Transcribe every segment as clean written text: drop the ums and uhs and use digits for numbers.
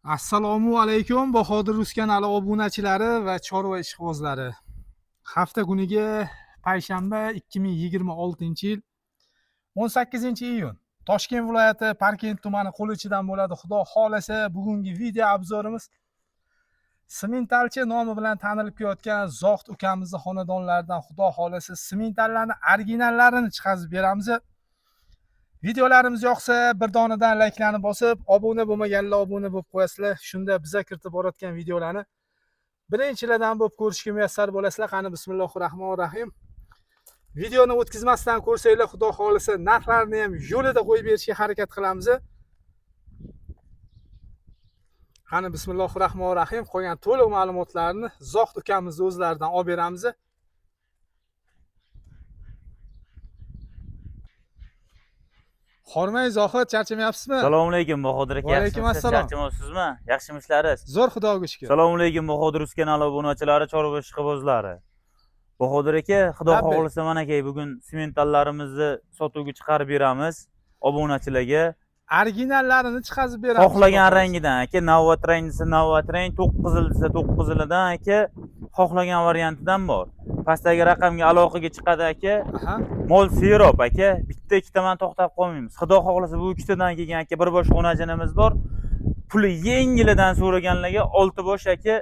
Assalomu alaykum Bahodir Rus kanali obunachilari va chorva ishqibozlari. Hafta kuniga payshanba 2026-yil 18-iyun. Toshkent viloyati Parkent tumani Qo'lichidan bo'ladi. Xudo xolasa, bugungi video obzorimiz simentalchi nomi bilan tanilib kelayotgan Zohid ukamizning xonadonlaridan xudo xolasa simentallarning originallarini chiqazib beramiz. Videolarimiz yoqsa bir donadan layklarni bosib, obuna bo'lmaganlar obuna bo'lib qo'yasizlar. Shunda biza kiritib borayotgan videolarni birinchilardan bo'lib ko'rishga muyassar bo'lasizlar. Qani bismillahirrohmanirrohim. Videoni o'tkazmasdan ko'rsanglar, xudo xolisa narxlarni ham yo'lida qo'yib berishga harakat qilamiz. Qani bismillahirrohmanirrohim. Qolgan to'liq ma'lumotlarni Zohid ukamizning o'zlaridan olib beramiz. Hormay Zohid, charchamayapsizmi? Assalomu alaykum Bahodir aka. Va alaykum assalom. Charchamayapsizmi? Yaxshimishlaringiz? Zo'r, Xudoga shukr. Assalomu alaykum Bahodir Rus kanali obunachilari, chorva ishqibozlari. Bahodir aka, xudo xohlasa mana aka bugun simentallarimizni sotuvga chiqarib beramiz obunachilarga. Originallarini chiqazib beramiz. Xohlagan rangidan aka, navbat rang desa navbat rang, to'q qizil desa to'q qizilidan aka, xohlagan variantidan bor. Pastdagi raqamga aloqaga chiqadi aka. Mol sirop aka, bitta ikkitaman to'xtab qolmaymiz. Xudo xohlasa bu ikkitadan kelgan aka bir bosh xonajinimiz bor. Puli yengilidan so'raganlarga 6 bosh aka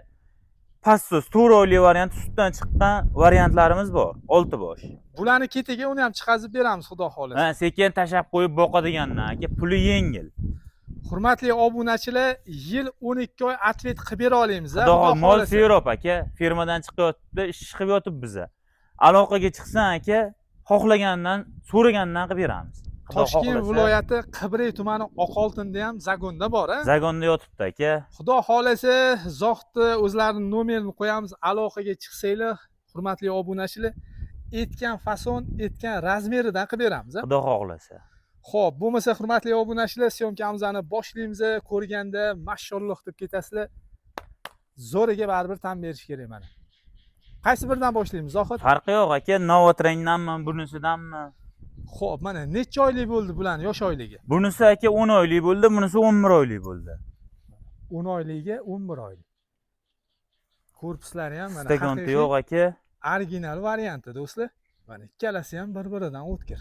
pastos, 4 oylik variant sutdan chiqqan variantlarimiz bor. 6 bosh. Bularni ketiga uni ham chiqazib beramiz xudo xohlasa. Ha, sekin tashab qo'yib boqadigandan aka, puli yengil. Hurmatli obunachilar, yil 12 oy atlet qilib bera olamiz. Xudo xohlasa mol sirop aka, firmadan chiqyapti, ish qilib yotib biza. Aloqaga chiqsan aka, xohlagandan, so'ragandan qilib beramiz. Toshkent viloyati Qibray tumani Oqoltinda ham zagonda bor, a? Zagonda yotibdi aka. Xudo xolasa, Zohidni o'zlarining nomerini qo'yamiz, aloqaga chiqsanglar, hurmatli obunachilar, etgan fason, etgan razmeridan qilib beramiz, a? Xudo xohlasa. Xo'p, bo'lmasa hurmatli obunachilar, syomkamizni boshlaymiz, ko'rganda mashalloh deb ketasizlar. Zo'riga baribir tan berish kerak mana. Qaysi biridan boshlaymiz, Zohid? Farqi yo'q aka, navbat rangdanmi, bunisidanmi? Xo'p, mana necha oylik bo'ldi bularning yosh oyligi? Bunisi aka 10 oylik bo'ldi, bunisi 11 oylik bo'ldi. 10 oyligiga 11 oylik. Korpuslari ham mana Stagonti yo'q aka. Original varianti do'stlar. Mana ikkalasi ham bir-biridan o'tkir.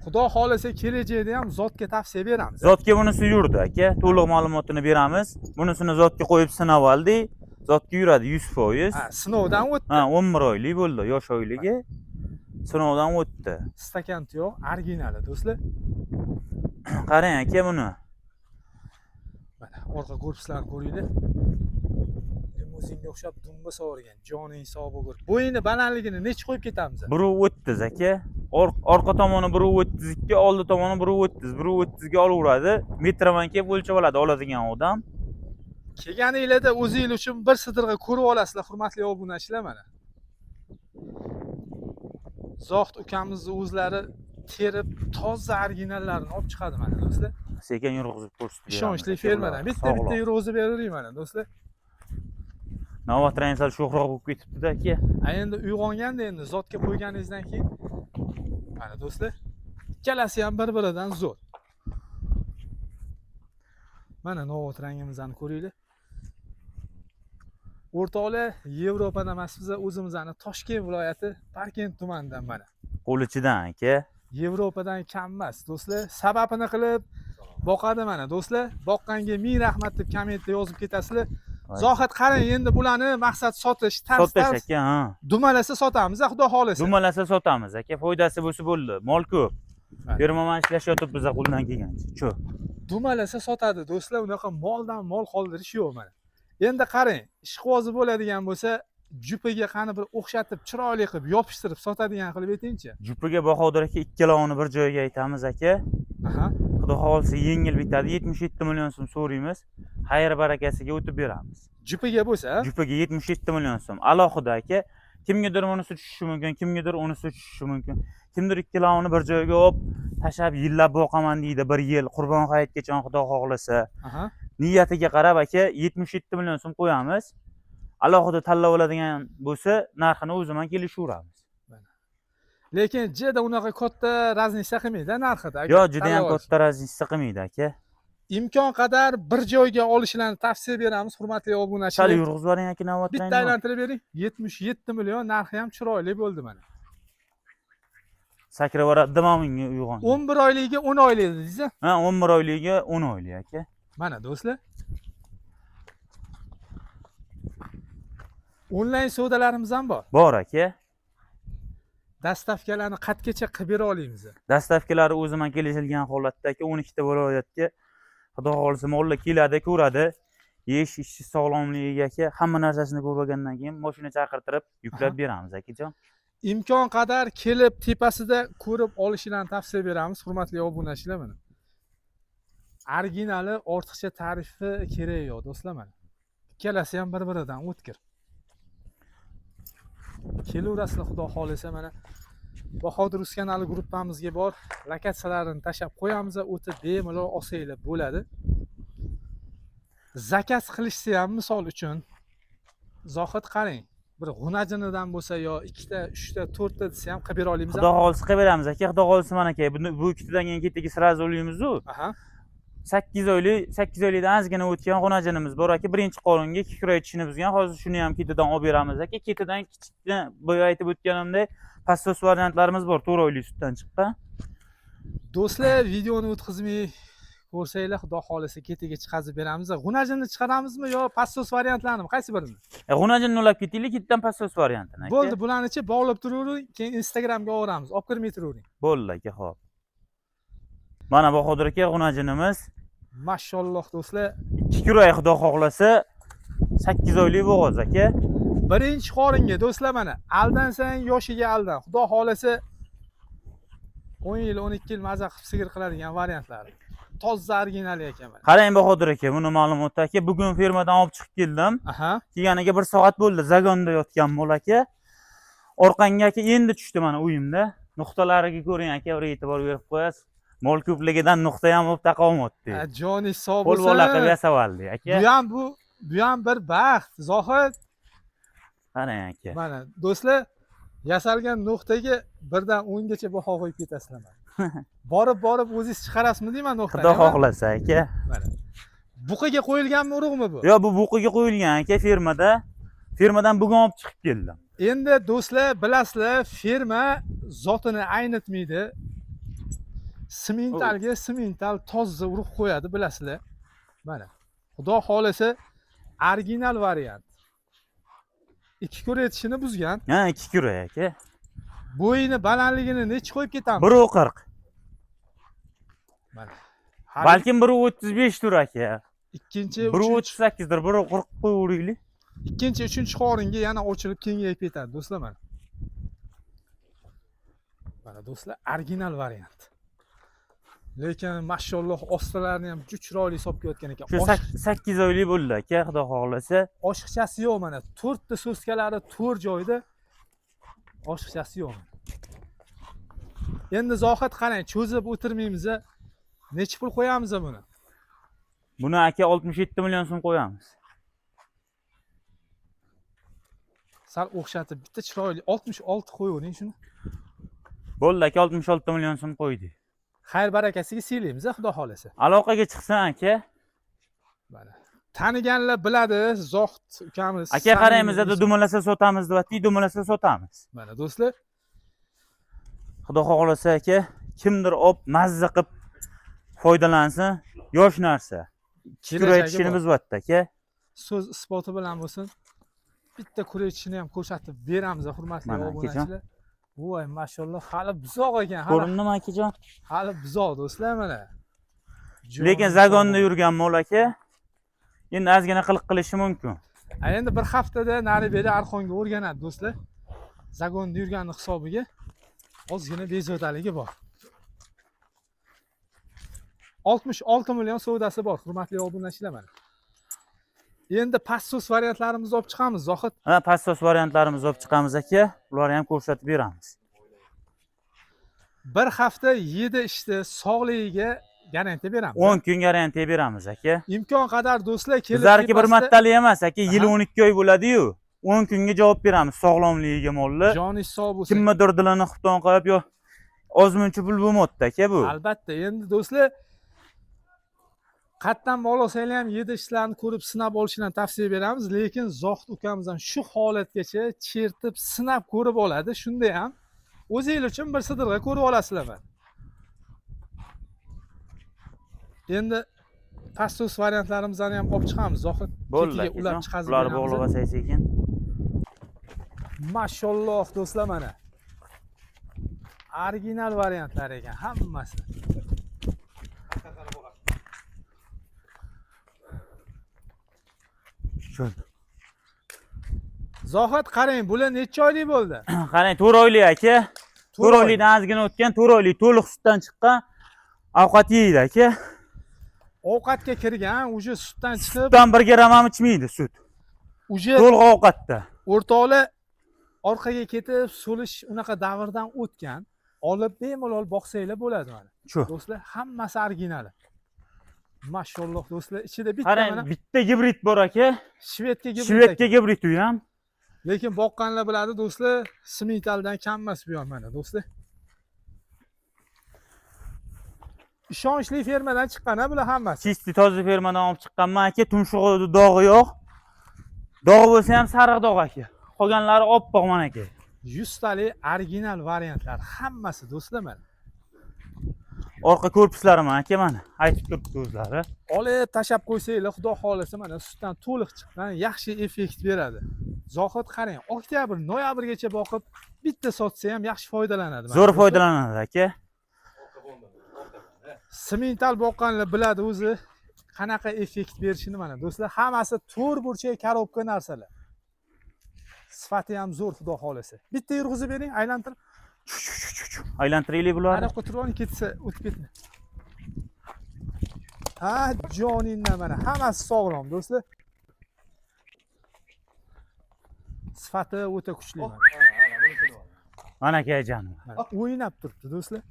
Xudo xolasa kelajakda ham zotga tavsiya beramiz. Zotga bunisi yurdi aka, to'liq ma'lumotini beramiz. Bunisini zotga qo'yib sinab oldik. Zotga yuradi 100%. Ha, sinovdan o'tdi. Ha, 11 oylik bo'ldi, yosh oyligi. Sinovdan o'tdi. Stakanti yo'q, originali do'stlar. Qarang aka buni. Mana orqa korpuslarini ko'ringlar. Limuzinga o'xshab dumba sovurgan, joning sog' bo'lgur. Bo'yini balandligini necha qo'yib ketamiz? 1.30 aka. Orqa tomoni 1.32, oldi tomoni 1.30, 1.30 ga olaveradi. Metraman kelib o'lchab oladi oladigan odam. Kelganinglarda o'zingiz uchun bir sidirg'a ko'rib olasizlar, hurmatli obunachilar mana. Zohid ukamizning o'zlari terib toza originallarini olib chiqadi mana do'stlar. Sekin yurg'izib ko'rsatib beramiz. Ishonchli fermadan bitta yurg'izib beravering mana do'stlar. Navbat rang sal sho'xroq bo'lib ketibdi-da aka. Endi uyg'onganda endi zotga qo'yganingizdan keyin mana do'stlar, ikkalasi ham bir-biridan zo'r. Mana navbat rangimizni ko'ringlar. O'rtoqlar, Yevropadan emas, biz o'zimizning Toshkent viloyati Parkent tumanidan mana. Qo'lichidan aka. Yevropadan kam emas, do'stlar. Sababini qilib boqadi mana do'stlar. Boqqanga ming rahmat deb kommentda yozib ketasizlar. Zohid, qarang, endi bularni maqsad sotish, sotish aka, ha. Dumalasa sotamiz, xudo xolasa. Dumalasa sotamiz aka, foydasi bo'lsa bo'ldi. Mol ko'p. Firmaman ishlashyapti biza qo'ldan kelgancha. Shu. Dumalasa sotadi do'stlar, unaqa moldan mol qoldirish yo'q mana. Endi qarang, ishqibozi bo'ladigan bo'lsa, jupiga qani bir o'xshatib, chiroyli qilib yopishtirib sotadigan qilib aytingchi. Jupiga Bahodir aka ikkalovini bir joyga aytamiz aka. Aha. Xudo xolsa yengil bitadi, 77 million so'm so'raymiz. Xayr barakasiga o'tib beramiz. Jupiga bo'lsa, jupiga 77 million so'm. Alohida aka, kimgadir bunisi tushishi mumkin, kimgadir unisi tushishi mumkin. Kimdir ikkalovini bir joyga olib tashab yillab boqaman deydi, 1 yil Qurbon hayitgacha xudo xohlasa. Aha. Niyatiga qarab aka 77 million so'm qo'yamiz. Alohida tanlab oladigan bo'lsa, narxini o'zimiz kelishaveramiz. Lekin juda unaqa katta raznica qilmaydi narxida. Yo'q, juda ham katta raznica qilmaydi aka. imkon qadar bir joyga olishlarini tavsiya beramiz, hurmatli Chali obunachilar. yurg'izib yuboring aka navbatdan. Bitta aylantirib bering. 77 million, narxi ham chiroyli bo'ldi mana. Sakrab yuboradi mominga uyg'on. 11 oyligiga 10 oylik dedingiz. Ha, 11 oyligiga 10 oylik aka. Mana do'stlar. Onlayn savdolarimiz ham bor. Bor aka. Dastavkalarni qatgacha qilib bera olamiz. Dastavkalari o'ziman kelishilgan holatda aka 12 ta viloyatga xudo xolisa mollar keladi, ko'radi. Yesh ishi sog'lomligiga aka hamma narsasini ko'rgandan keyin mashina chaqirtirib yuklab beramiz akajon. Imkon qadar kelib tepasida ko'rib olishlarini tavsiya beramiz, hurmatli obunachilar mana. Originali ortiqcha tarifi kerak yo'q do'stlar mana. Ikkalasi ham bir-biridan o'tkir. Kelaverasizlar xudo xolisa mana. Bahodir Rus kanali gruppamizga bor, lokatsiyalarini tashab qo'yamiz, o'tib bemalol olsanglar bo'ladi. Zakaz qilishsa ham misol uchun Zohid qarang, bir g'unajinidan bo'lsa yo 2 ta, 3 ta, 4 ta desa ham qilib bera olamiz. Xudo xolisa qilib beramiz aka, xudo xolisa mana aka. Bu ikkitadan keyin ketdagi sraz o'laymiz-ku. Aha. 8 oylikdan ozgina o'tgan g'unajinimiz bor aka. Birinchi qonunga 2 kiroy tishini buzgan. Hozir shuni ham ketidan olib beramiz aka. Ketidan kichikdan boya aytib o'tganimdek passos variantlarimiz bor, 4 oylik sutdan chiqqan. Do'stlar, videoni o'tkazmay ko'rsanglar, xudo xolisa ketiga chiqazib beramiz. G'unajinni chiqaramizmi yo passos variantlarni, qaysi birini? G'unajinni ulab ketaylik, ketdan passos variantini aka. Bo'ldi, bularni-chi bog'lab turavering, keyin Instagramga olamiz. Olib kirmay turavering. Bo'ldi aka, xo'p. Mana Bahodir aka g'unajinimiz. Mashalloh do'stlar. 2 kiroy xudo xohlasa 8 oylik bo'g'oz aka. Birinchi qoringa do'stlar mana. Aldansang yoshiga aldan. Xudo xolasa 10 yil, 12 yil maza qilib sigir qiladigan variantlari. Toza original ekan mana. Qarang Bahodir aka, buni ma'lumot aka. Bugun fermadan olib chiqib keldim. Aha. Kelganiga 1 soat bo'ldi. Zagonda yotgan mol aka. Orqanga aka endi tushdi mana uyimda. Nuqtalariga ko'ring aka, bir e'tibor berib qo'yasiz. Mol ko'pligidan nuqta ham bo'lib taqomatdi. Joni sog' Qo'l bo'lsin. bola qilib yasavaldi aka. Bu ham bir baxt. Zohid. Qarang aka. Mana do'stlar, yasalgan nuqtaga birdan 10 gacha baho qo'yib ketasizlar mana. Borib o'zingiz chiqarasizmi deyman nuqtani. Xudo xohlasa aka. Mana. Buqiga qo'yilganmi urug'mi bu? Yo'q, bu buqiga qo'yilgan aka fermada. Fermadan bugun olib chiqib keldim. Endi do'stlar, bilasizlar, ferma zotini aynitmaydi. Simentalga simental toza urug' qo'yadi, bilasizlar. Mana. Xudo xolasa original variant. 2 kiroy tishini buzgan. Ha, 2 kiroy aka. Bo'yini, balandligini necha qo'yib ketamiz? 1.40. Mana. Balkim 1.35 tur aka. Ikkinchi, 1.38 dir, 1.40 qo'yavering. Ikkinchi, uchinchi qoringa yana ochilib kengayib ketadi, do'stlar mana. Mana do'stlar, original variant. Lekin mashalloh ostalarini ham juda chiroyli sopayotgan ekan. Shu 8 oylik bo'ldi aka, xudo xolasa. Oshiqchasi yo'q mana. 4 ta so'skalari 4 joyda. Oshiqchasi yo'q. Endi Zohid qarang, cho'zib o'tirmaymiz. Necha pul qo'yamiz buni? Buni aka 67 million so'm qo'yamiz. Sal o'xshatib bitta chiroyli 66 qo'yavering shuni. Bo'ldi aka, 66 million so'm qo'ydik. Xayr barakasiga siylaymiz, xudo xolasa. Aloqaga chiqsan aka. Mana. Taniganlar biladi, Zohid ukamiz. Aka qaraymiz, dumalasa sotamiz deyapti, dumalasa sotamiz. Mana do'stlar, xudo xolasa aka, kimdir olib mazza qilib foydalansin, yosh narsa. Kiroy tishini buzyapti aka. So'z isboti bilan bo'lsin. Bitta kiroy tishini ham ko'rsatib beramiz, hurmatli obunachilar. Voy, mashalloh, hali buzoq ekan. Ko'rindimi akajon? Hali buzoq do'stlar mana. Lekin zagonda yurgan mol aka. Endi ozgina qilish mumkin. Endi bir haftada nari beri arxonga o'rganadi do'stlar. Zagonda yurgani hisobiga ozgina bezovtaligi bor. 66 million savdosi bor, hurmatli obunachilar mana. Endi passos variantlarimizni olib chiqamiz, Zohid. Ha, passos variantlarimizni olib chiqamiz aka. Ularni ham ko'rsatib beramiz. Bir hafta yedi ishda sog'ligiga garantiya beramiz. 10 kun garantiya beramiz aka. Imkon qadar do'stlar kelib. Bizlarki bir martalik emas aka, yil 12 oy bo'ladi-yu. 10 kunga javob beramiz sog'lomligiga molni. Joni sog' bo'lsin. Kimnidir dilini xufton qilib yo ozmuncha pul bo'lmoqda aka bu. Albatta, endi do'stlar Qatdan bo'lsanglar ham yedishlarni ko'rib sinab olishini tavsiya beramiz, lekin Zohid ukamiz ham shu holatgacha chertib, sinab ko'rib oladi. Shunda ham o'zingiz uchun bir sidirg'a ko'rib olasizlar. Endi pastus variantlarimizni ham olib chiqamiz. Zohid bo'ldi. ulab chiqazib ular bog'lab olsangiz ekan. Mashalloh do'stlar, mana original variantlar ekan hammasi. Zohid qarang, bular necha oylik bo'ldi? Qarang, 4 oylik aka. 4 oylikdan ozgina o'tgan, 4 oylik to'liq sutdan chiqqan. Ovqat yeydi aka. Ovqatga kirgan, uje sutdan chiqib, Sutdan 1 gram ham ichmaydi sut. uje To'liq ovqatda. o'rtoqlar orqaga ketib, so'lish unaqa davrdan o'tgan. Olib bemalol boqsanglar bo'ladi mana. Shu. Do'stlar, hammasi original. Mashalloh do'stlar, ichida bitta Qarang, mana bitta gibrid bor aka. shvedga gibrid. Shvedga gibrid u ham. Lekin boqqanlar biladi do'stlar, Smitaldan kam emas bu ham mana do'stlar. Ishonchli fermadan chiqqan bular hammasi. Chisti toza fermadan olib chiqqanman aka, tumshug'i dog'i yo'q. Dog'i bo'lsa ham sariq dog' aka. Qolganlari oppoq mana aka. 100 talik original variantlar hammasi do'stlar mana. Orqa korpuslari mana aka mana. Aytib turibdi o'zlari. Olib tashab qo'ysanglar, xudo xolasa mana sutdan to'liq chiqqan, yaxshi effekt beradi. Zohid qarang, oktyabr, noyabrgacha boqib, bitta sotsa ham yaxshi foydalanadi. Zo'r foydalanadi aka. Smintal boqqanlar biladi o'zi qanaqa effekt berishini mana. Do'stlar, hammasi to'r burchak korobka narsalar. Sifati ham zo'r, xudo xolasa. Bitta yurg'izib bering, aylantirib. Aylantiraylik bularni. Ana qo'tirib ketsa, o'tib ketma. Ha, jonindan mana hammasi sog'lom do'stlar. Sifati o'ta kuchli mana. Mana aka janim. O'ynab turibdi do'stlar.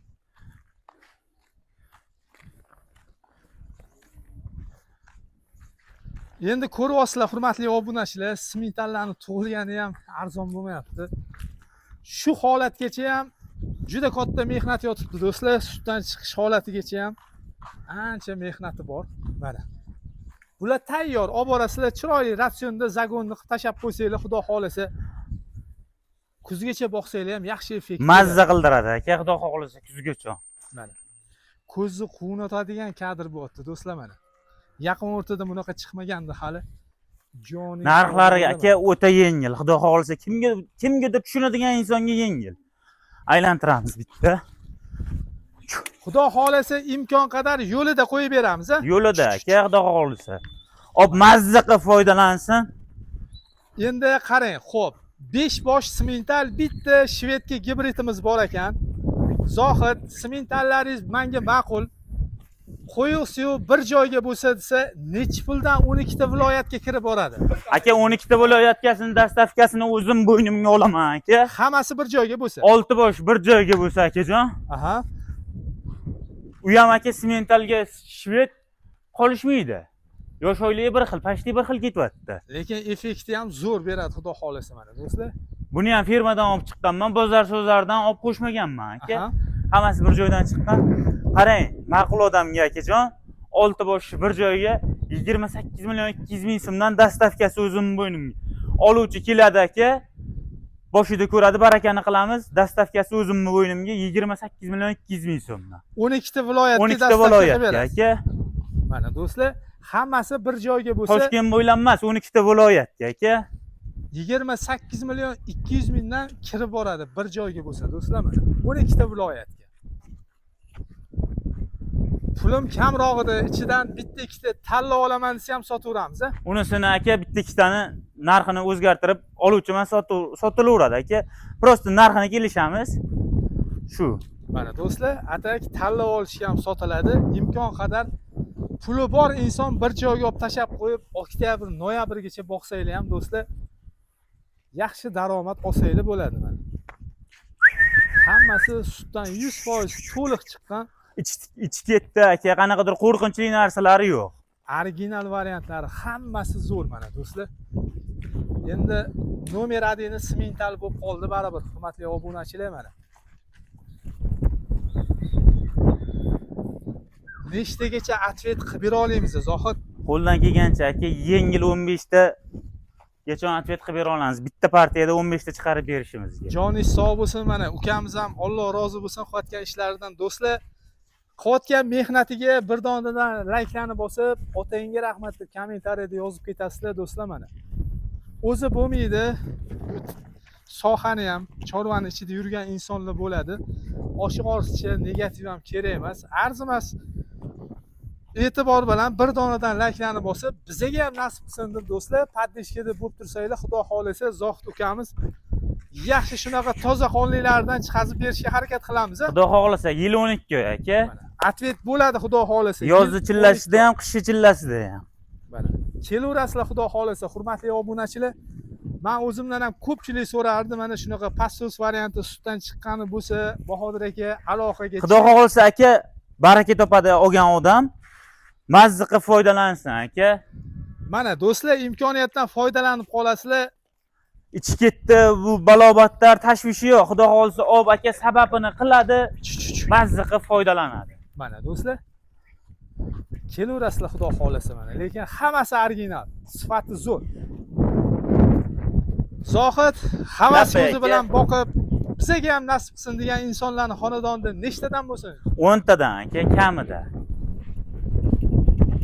Endi ko'rib olsizlar, hurmatli obunachilar, smitallarni tug'ilgani ham arzon bo'lmayapti. Shu holatgacha ham juda katta mehnat yotibdi do'stlar. Sutdan chiqish holatigacha ham ancha mehnati bor. Mana. Bular tayyor, olib borasizlar, chiroyli ratsionda zagonni tashab qo'ysanglar, xudo xolasa kuzgacha boqsanglar ham yaxshi effekt. Mazza qildiradi aka, xudo xolasa kuzgacha. Mana. Ko'zni quvnatadigan kadr bo'lyapti do'stlar mana. Yaqin o'rtada bunaqa chiqmagandi hali. Joni. Narxlari aka o'ta yengil. Xudo xolasa kimgadir tushunadigan insonga yengil. Aylantiramiz bitta. Xudo xolasa imkon qadar yo'lida qo'yib beramiz, ha? Yo'lida aka, xudo xolasa. Ob mazza qilib foydalansin. Endi qarang, xo'p. 5 bosh smintal, bitta shvedga gibridimiz bor ekan. Zohid, smintallaringiz menga ma'qul. Qo'yuq-suyu bir joyga bo'lsa desa, necha puldan 12 ta viloyatga kirib boradi? Aka 12 ta viloyatgasini dastavkasini o'zim bo'ynimga olaman aka. Hammasi bir joyga bo'lsa. 6 bosh bir joyga bo'lsa akajon. Aha. U ham aka smentalga shved qolishmaydi. Yosh oyligi bir xil, pashti bir xil ketyapti. Lekin effekti ham zo'r beradi, xudo xolasa mana do'stlar. Buni ham firmadan olib chiqqanman, bozor so'zlaridan olib qo'shmaganman aka. Aha. Hammasi bir joydan chiqqan. Qarang, ma'qul odamga akajon, 6 bosh bir joyga 28 million 200 ming so'mdan dastavkasi o'zim bo'ynimga. Oluvchi keladi aka, boshida ko'radi, barakani qilamiz, dastavkasi o'zim bo'ynimga 28 million 200 ming so'mdan. 12 ta viloyatga 12 ta dastavka viloyatga beradi. aka. Mana do'stlar, hammasi bir joyga bo'lsa, Toshkent bo'ylab emas, 12 ta viloyatga aka. 28 million 200 mingdan kirib boradi bir joyga bo'lsa do'stlar mana. 12 ta viloyatga. Pulim kamroq edi, ichidan bitta ikkita tanlab olaman desa ham sotaveramiz, ha? Unisini aka bitta ikkitani narxini o'zgartirib oluvchiman sotilaveradi aka. Prosta narxini kelishamiz. Shu. Mana do'stlar, atak tanlab olishga ham sotiladi. Imkon qadar puli bor inson bir joyga olib tashab qo'yib, oktyabr, noyabrgacha boqsanglar ham do'stlar, yaxshi daromad olsanglar bo'ladi mana. Hammasi sutdan 100% to'liq chiqqan. Ichi ketdi aka, qanaqadir qo'rqinchli narsalari yo'q. Original variantlari hammasi zo'r mana do'stlar. Endi nomer 1 smintal bo'lib qoldi baribir, hurmatli obunachilar mana. Nechtagacha atvet qilib bera olamiz, Zohid? Qo'ldan kelgancha aka yengil 15 ta gacha atvet qilib bera olamiz. Bitta partiyada 15 ta chiqarib berishimizga. Joningiz sog' bo'lsin, mana ukamiz ham Alloh rozi bo'lsin qilayotgan ishlaridan do'stlar. Qilayotgan mehnatiga bir donadan layklarni bosib, otangga rahmat deb kommentariyada yozib ketasizlar do'stlar mana. O'zi bo'lmaydi. Sohani ham, chorvani ichida yurgan insonlar bo'ladi. Oshiq ortiqcha negativ ham kerak emas. Arzimas e'tibor bilan bir donadan layklarni bosib, bizga ham nasib qilsin deb do'stlar, paddishkada bo'lib tursanglar, Xudo xolasa Zohid ukamiz yaxshi shunaqa toza qonlilardan chiqazib berishga harakat qilamiz. Xudo xolasa yil 12 oy aka. Atvet bo'ladi Xudo xolasa. Yozda chillasida ham, qishda chillasida ham. Mana kelaverasizlar Xudo xolasa, hurmatli obunachilar. Men o'zimdan ham ko'pchilik so'rardi, mana shunaqa pastos varianti sutdan chiqqani bo'lsa, Bahodir aka aloqaga Xudo xolasa aka, baraka topadi olgan odam. Mazza qilib foydalansin aka. Mana do'stlar, imkoniyatdan foydalanib qolasizlar. Ichi ketdi, bu balobatlar, tashvishi yo'q. Xudo xolasa ob aka sababini qiladi, mazza qilib foydalanadi. Mana do'stlar, kelaverasizlar Xudo xolasa mana, lekin hammasi original, sifati zo'r. Zohid havas so'zi bilan boqib, bizga ham nasib qilsin degan insonlarning xonadonida nechtadan bo'lsin? 10 tadan aka, kamida.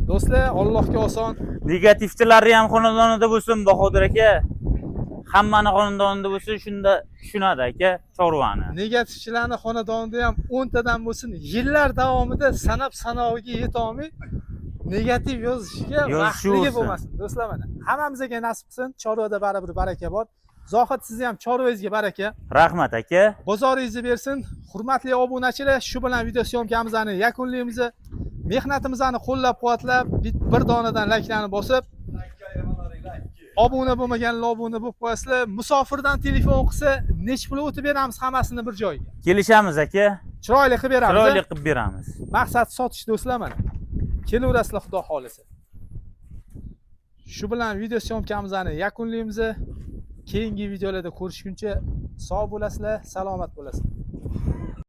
Do'stlar, Allohga oson. Negativchilari ham xonadonida bo'lsin, Bahodir aka. Hammani xonadonida bo'lsin, shunda tushunadi aka chorvani. Negativchilarning xonadonida ham 10 tadan bo'lsin, yillar davomida sanab sanoviga yeta olmay negativ yozishga vaqtligi bo'lmasin. Do'stlar mana, hammamizga nasib qilsin, chorvada baribir baraka bor. Zohid, sizni ham chorvangizga baraka. Rahmat aka. Bozoringizni bersin. Hurmatli obunachilar, shu bilan video syomkamizni yakunlaymiz. Mehnatimizni qo'llab-quvvatlab, bir donadan layklarni bosib, obuna bo'lmaganlar obuna bo'lib qo'yasizlar. Musofirdan telefon qilsa, nech pul o'tib beramiz hammasini bir joyga. Kelishamiz aka. Chiroyli qilib beramiz. Chiroyli qilib beramiz. Maqsad sotish do'stlar mana. Kelaverasizlar Xudo xolasa. Shu bilan video syomkamizni yakunlaymiz. Keyingi videolarda ko'rishguncha sog' bo'lasizlar, salomat bo'lasizlar.